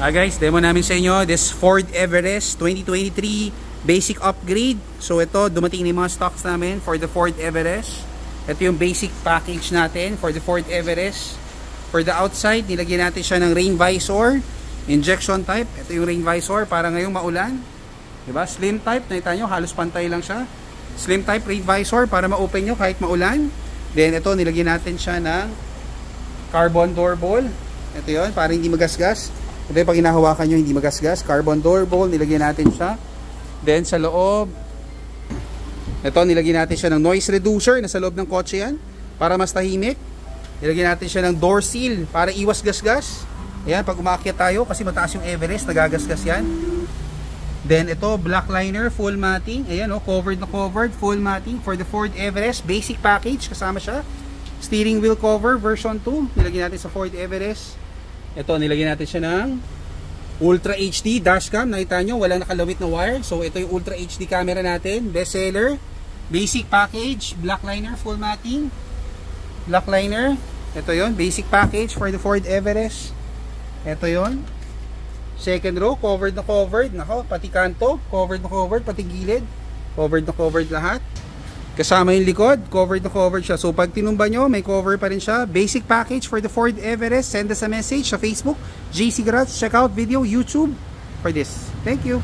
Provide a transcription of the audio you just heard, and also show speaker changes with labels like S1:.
S1: Guys, demo namin sa inyo this Ford Everest 2023 basic upgrade. So ito, dumating na yung mga stocks namin for the Ford Everest. Ito yung basic package natin for the Ford Everest. For the outside, nilagyan natin siya ng rain visor, injection type. Ito yung rain visor para ngayong maulan, diba? Slim type, nakita nyo, halos pantay lang siya. Slim type rain visor para ma-open nyo kahit maulan. Then ito, nilagyan natin siya ng carbon door ball. Ito yun, para hindi magasgas. Ito yung pag hinahawakan nyo, hindi magasgas. Carbon door ball, nilagyan natin siya. Then sa loob, ito, nilagyan natin siya ng noise reducer. Nasa loob ng kotse yan, para mas tahimik. Nilagyan natin siya ng door seal, para iwas gasgas. Ayan, pag umaakyat tayo, kasi mataas yung Everest, nagagasgas yan. Then ito, black liner, full matting. Ayan, covered na covered, full matting for the Ford Everest. Basic package, kasama siya. Steering wheel cover, version 2. Nilagyan natin sa Ford Everest. Ito, nilagyan natin siya ng Ultra HD dashcam. Nakita nyo, walang nakalawit na wire. So, ito yung Ultra HD camera natin. Best seller. Basic package, black liner, full matting. Black liner. Ito yon, basic package for the Ford Everest. Ito yon. Second row, covered na covered. Nako, pati kanto, covered na covered, pati gilid. Covered na covered lahat. Kasama yung likod, covered na covered siya. So pag tinumba nyo, may cover pa rin siya. Basic package for the Ford Everest. Send us a message sa Facebook, JC Garage. Check out video, YouTube for this. Thank you.